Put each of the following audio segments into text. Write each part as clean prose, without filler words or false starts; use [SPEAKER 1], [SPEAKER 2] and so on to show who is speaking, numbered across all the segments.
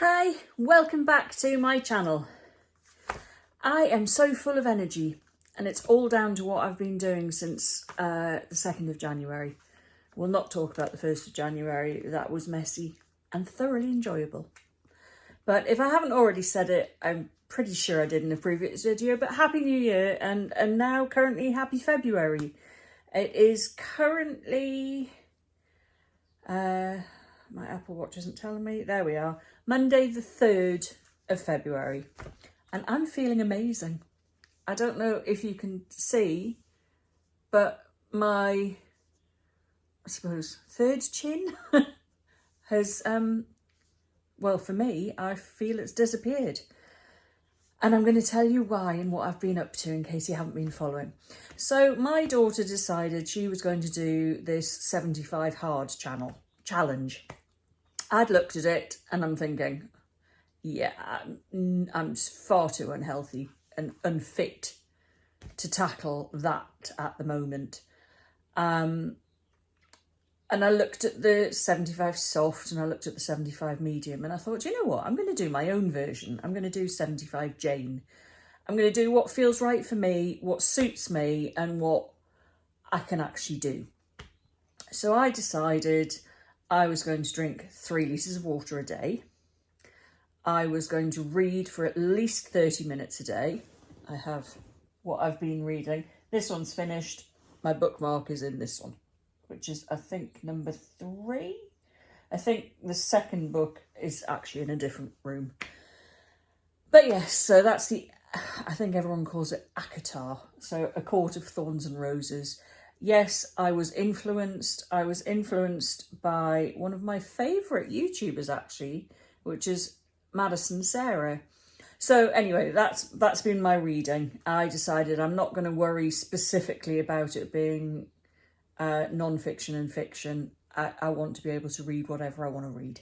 [SPEAKER 1] Hi, welcome back to my channel. I am so full of energy and it's all down to what I've been doing since the 2nd of January. We'll not talk about the 1st of January, that was messy and thoroughly enjoyable. But if I haven't already said it, I'm pretty sure I did in a previous video, but Happy New Year and now currently Happy February. It is currently, my Apple Watch isn't telling me, there we are, Monday the 3rd of February. And I'm feeling amazing. I don't know if you can see, but my, I suppose, third chin has, well, for me, I feel it's disappeared. And I'm going to tell you why and what I've been up to in case you haven't been following. So my daughter decided she was going to do this 75 hard challenge. I'd looked at it and I'm thinking, yeah, I'm far too unhealthy and unfit to tackle that at the moment. And I looked at the 75 soft and I looked at the 75 medium and I thought, you know what, I'm going to do my own version. I'm going to do 75 Jane. I'm going to do what feels right for me, what suits me and what I can actually do. So I decided I was going to drink 3 litres of water a day. I was going to read for at least 30 minutes a day. I have what I've been reading. This one's finished. My bookmark is in this one, which is, I think, number 3. I think the second book is actually in a different room. But yes, so that's the, I think everyone calls it ACOTAR. So A Court of Thorns and Roses. Yes, I was influenced. I was influenced by one of my favourite YouTubers, actually, which is Madison Sarah. So anyway, that's been my reading. I decided I'm not going to worry specifically about it being non-fiction and fiction. I want to be able to read whatever I want to read.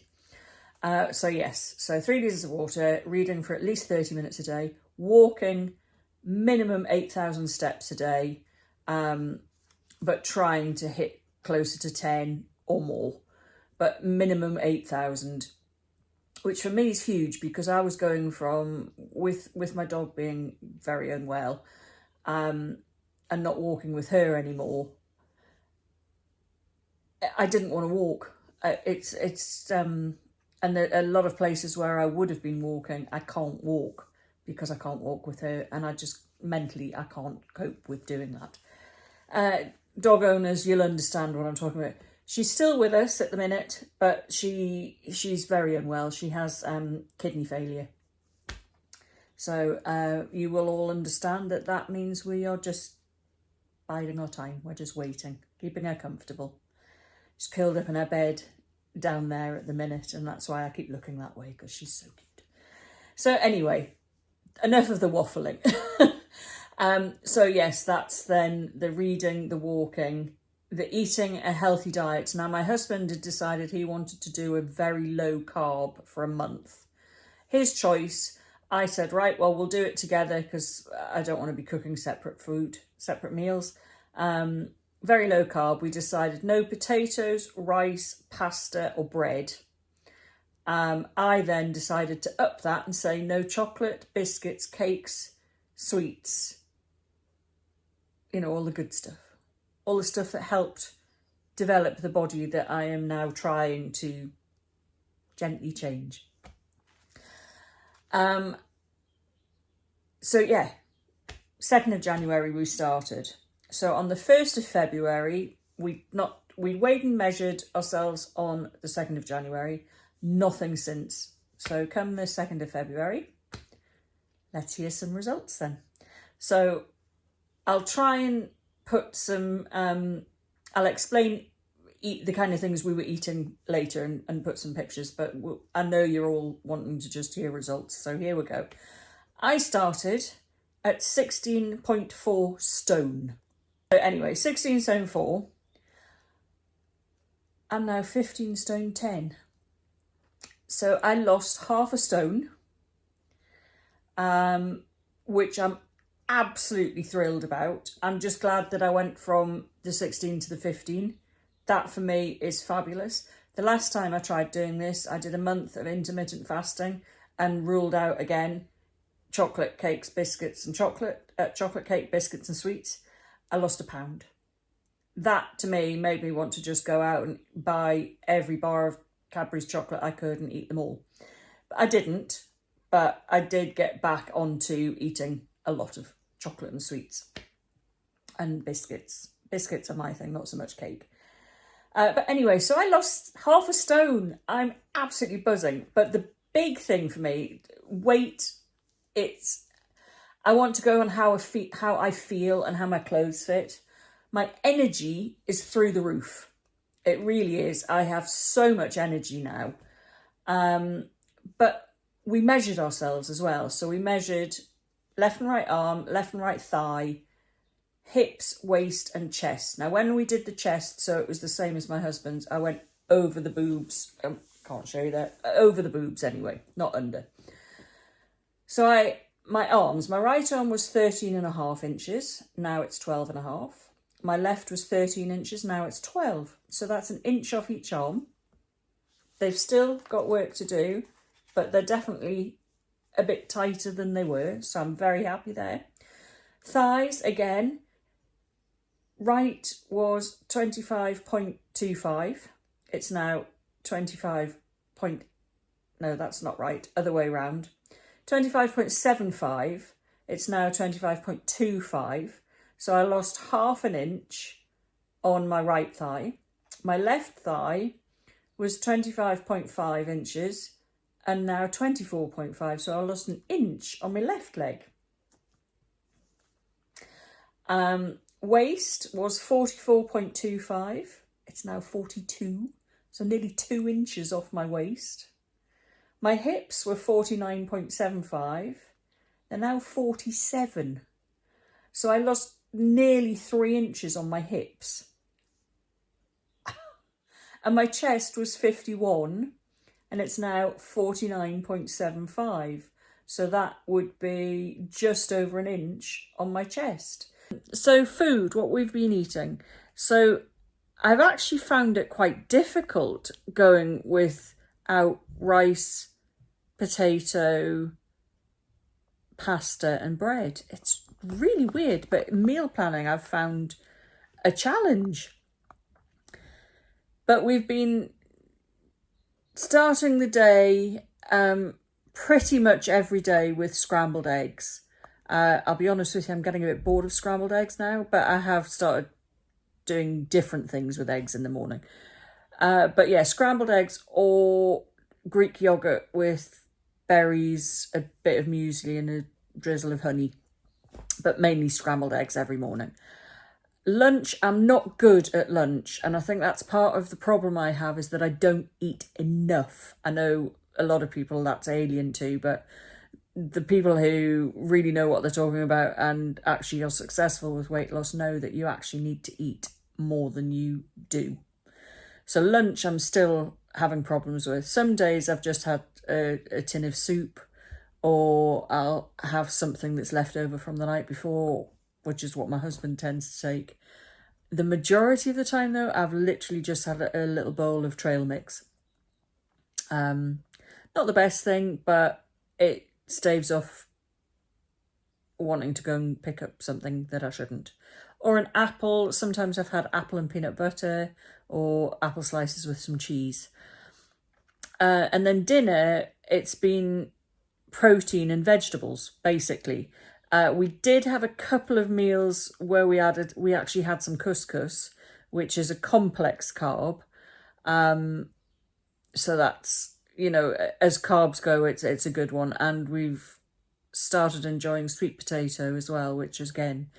[SPEAKER 1] So yes, so 3 litres of water, reading for at least 30 minutes a day, walking minimum 8,000 steps a day, but trying to hit closer to 10 or more, but minimum 8,000, which for me is huge because I was going from, with my dog being very unwell, and not walking with her anymore, I didn't want to walk. And a lot of places where I would have been walking, I can't walk because I can't walk with her, and I just mentally I can't cope with doing that. Dog owners, you'll understand what I'm talking about. She's still with us at the minute, but she's very unwell. She has kidney failure. So you will all understand that means we are just biding our time. We're just waiting, keeping her comfortable. She's curled up in her bed down there at the minute, and that's why I keep looking that way, because she's so cute. So anyway, enough of the waffling. So yes, that's then the reading, the walking, the eating a healthy diet. Now my husband had decided he wanted to do a very low carb for a month. His choice. I said, right, well, we'll do it together because I don't want to be cooking separate food, separate meals. Very low carb. We decided no potatoes, rice, pasta or bread. I then decided to up that and say no chocolate, biscuits, cakes, sweets, you know, all the good stuff. All the stuff that helped develop the body that I am now trying to gently change. So yeah, 2nd of January we started. So on the 1st of February, we weighed and measured ourselves on the 2nd of January, nothing since. So come the 2nd of February, let's hear some results then. So I'll try and put some, I'll explain the kind of things we were eating later and put some pictures, but I know you're all wanting to just hear results. So here we go. I started at 16.4 stone. So anyway, 16 stone 4. I'm now 15 stone 10. So I lost half a stone, which I'm absolutely thrilled about. I'm just glad that I went from the 16 to the 15. That for me is fabulous. The last time I tried doing this, I did a month of intermittent fasting and ruled out again chocolate cakes, biscuits and chocolate cake, biscuits and sweets. I lost £1 pound. That to me made me want to just go out and buy every bar of Cadbury's chocolate I could and eat them all. But I didn't, but I did get back onto eating a lot of chocolate and sweets and biscuits. Biscuits are my thing, not so much cake. But anyway, so I lost half a stone. I'm absolutely buzzing. But the big thing for me, weight, I want to go on how I feel and how my clothes fit. My energy is through the roof. It really is. I have so much energy now. But we measured ourselves as well. So we measured left and right arm, left and right thigh, hips, waist and chest. Now, when we did the chest, so it was the same as my husband's, I went over the boobs. Can't show you that. Over the boobs anyway, not under. So my arms, my right arm was 13.5 inches. Now it's 12.5. My left was 13 inches. Now it's 12. So that's an inch off each arm. They've still got work to do, but they're definitely a bit tighter than they were. So I'm very happy there. Thighs, again, right was 25.25. It's now 25 point, no, that's not right. Other way around. 25.75. It's now 25.25. So I lost half an inch on my right thigh. My left thigh was 25.5 inches and now 24.5. So I lost an inch on my left leg. Waist was 44.25. It's now 42. So nearly 2 inches off my waist. My hips were 49.75. They're now 47. So I lost nearly 3 inches on my hips. And my chest was 51 and it's now 49.75. So that would be just over an inch on my chest. So food, what we've been eating. So I've actually found it quite difficult going without rice, potato, pasta and bread. It's really weird, but meal planning I've found a challenge. But we've been starting the day pretty much every day with scrambled eggs. I'll be honest with you, I'm getting a bit bored of scrambled eggs now, but I have started doing different things with eggs in the morning. But yeah, scrambled eggs or Greek yogurt with berries, a bit of muesli and a drizzle of honey, but mainly scrambled eggs every morning. Lunch, I'm not good at lunch, and I think that's part of the problem I have, is that I don't eat enough. I know a lot of people that's alien to, but the people who really know what they're talking about and actually are successful with weight loss know that you actually need to eat more than you do. So lunch I'm still having problems with. Some days I've just had a tin of soup, or I'll have something that's left over from the night before, which is what my husband tends to take. The majority of the time though, I've literally just had a little bowl of trail mix. Not the best thing, but it staves off wanting to go and pick up something that I shouldn't. Or an apple. Sometimes I've had apple and peanut butter, or apple slices with some cheese. And then dinner, it's been protein and vegetables, basically. We did have a couple of meals where we actually had some couscous, which is a complex carb. So that's, you know, as carbs go, it's a good one. And we've started enjoying sweet potato as well, which is, again,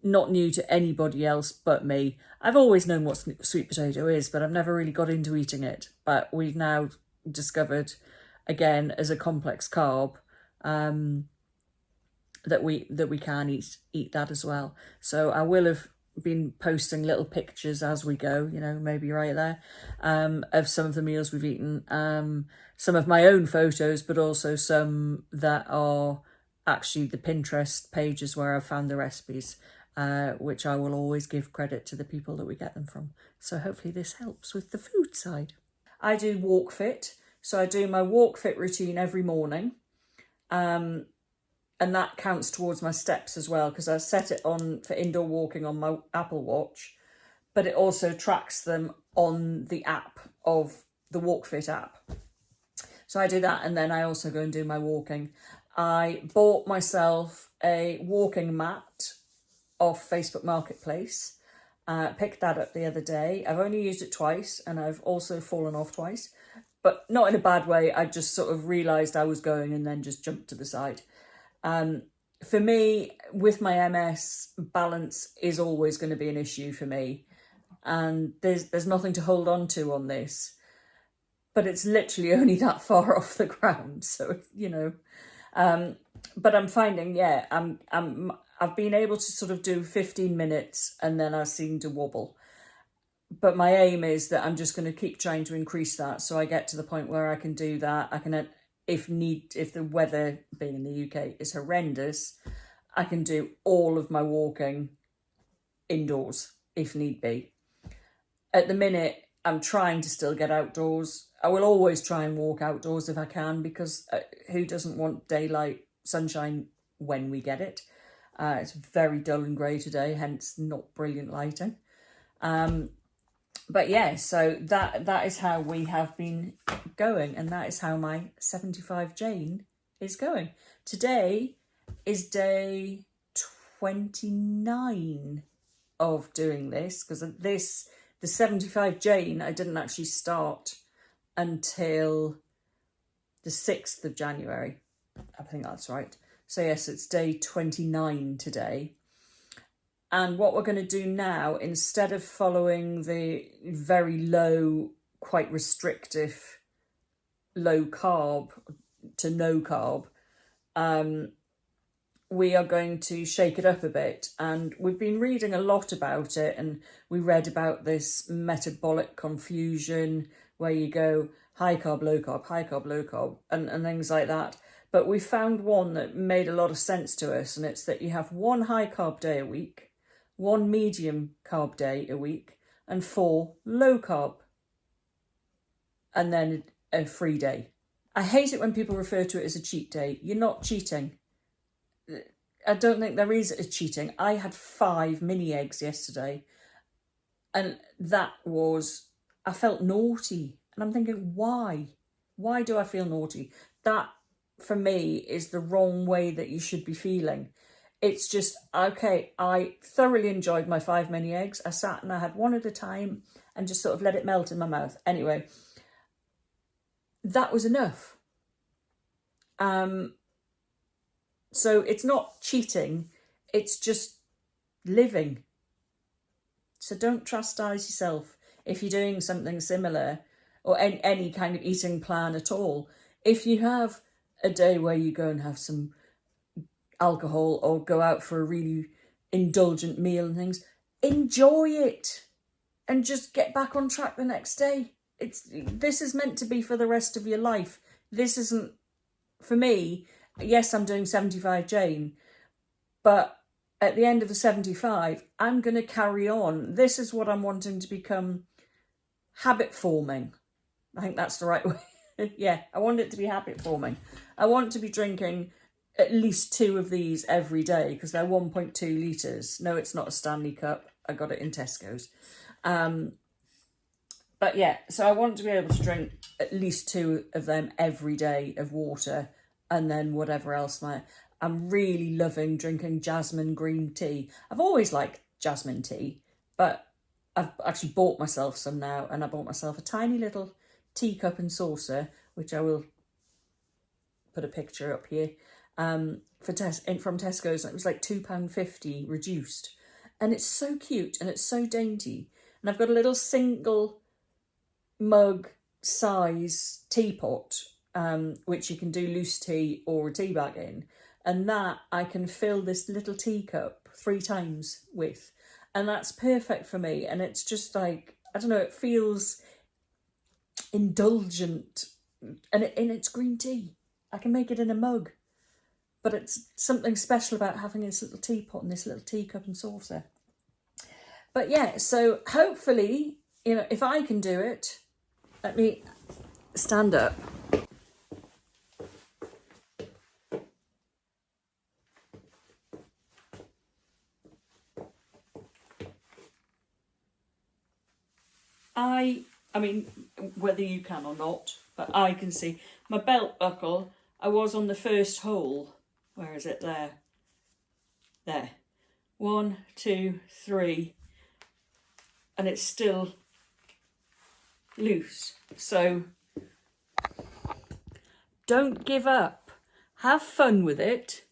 [SPEAKER 1] not new to anybody else but me. I've always known what sweet potato is, but I've never really got into eating it. But we've now discovered, again, as a complex carb, that we can eat that as well. So I will have been posting little pictures as we go, you know, maybe right there, of some of the meals we've eaten, some of my own photos, but also some that are actually the Pinterest pages where I've found the recipes. which I will always give credit to the people that we get them from. So hopefully this helps with the food side. I do walk fit. So I do my walk fit routine every morning. And that counts towards my steps as well, because I set it on for indoor walking on my Apple Watch, but it also tracks them on the app of the Walk Fit app. So I do that, and then I also go and do my walking. I bought myself a walking mat off Facebook Marketplace. Picked that up the other day. I've only used it twice, and I've also fallen off twice, but not in a bad way. I just sort of realised I was going and then just jumped to the side. For me, with my MS, balance is always going to be an issue for me. And there's nothing to hold on to on this. But it's literally only that far off the ground. So, you know. But I'm finding, yeah, I've been able to sort of do 15 minutes and then I seem to wobble. But my aim is that I'm just going to keep trying to increase that. So I get to the point where I can do that. I can... if the weather, being in the UK, is horrendous, I can do all of my walking indoors if need be. At the minute, I'm trying to still get outdoors. I will always try and walk outdoors if I can, because who doesn't want daylight sunshine when we get it? It's very dull and grey today, hence not brilliant lighting. But yeah, so that is how we have been going, and that is how my 75 Jane is going. Today is day 29 of doing this, because the 75 Jane I didn't actually start until the 6th of January. I think that's right. So yes, it's day 29 today. And what we're going to do now, instead of following the very low, quite restrictive, low carb to no carb, we are going to shake it up a bit. And we've been reading a lot about it, and we read about this metabolic confusion where you go high carb, low carb, and things like that. But we found one that made a lot of sense to us, and it's that you have one high carb day a week, one medium carb day a week, and 4 low carb, and then a free day. I hate it when people refer to it as a cheat day. You're not cheating. I don't think there is a cheating. I had 5 mini eggs yesterday, and I felt naughty. And I'm thinking, why? Why do I feel naughty? That, for me, is the wrong way that you should be feeling. It's just, okay, I thoroughly enjoyed my 5 mini eggs. I sat and I had one at a time and just sort of let it melt in my mouth. Anyway, that was enough. So it's not cheating, it's just living. So don't chastise yourself if you're doing something similar, or any kind of eating plan at all. If you have a day where you go and have some alcohol or go out for a really indulgent meal and things, enjoy it and just get back on track the next day. This is meant to be for the rest of your life. This isn't, for me, yes, I'm doing 75 Jane, but at the end of the 75, I'm going to carry on. This is what I'm wanting to become, habit forming. I think that's the right way. Yeah, I want it to be habit forming. I want to be drinking at least 2 of these every day, because they're 1.2 litres. No, it's not a Stanley cup. I got it in Tesco's. But yeah, so I want to be able to drink at least 2 of them every day of water, and then whatever else. I'm really loving drinking jasmine green tea. I've always liked jasmine tea, but I've actually bought myself some now, and I bought myself a tiny little teacup and saucer, which I will put a picture up here, from Tesco's, and it was like £2.50 reduced. And it's so cute and it's so dainty. And I've got a little single mug size teapot, which you can do loose tea or a tea bag in. And that I can fill this little teacup 3 times with. And that's perfect for me. And it's just like, I don't know, it feels indulgent. And it's green tea. I can make it in a mug. but it's something special about having this little teapot and this little teacup and saucer. But yeah, so hopefully, you know, if I can do it, let me stand up. I mean, whether you can or not, but I can see my belt buckle. I was on the first hole. Where is it? There. There. 1, 2, 3. And it's still loose. So don't give up. Have fun with it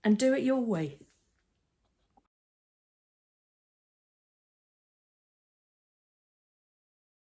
[SPEAKER 1] and do it your way.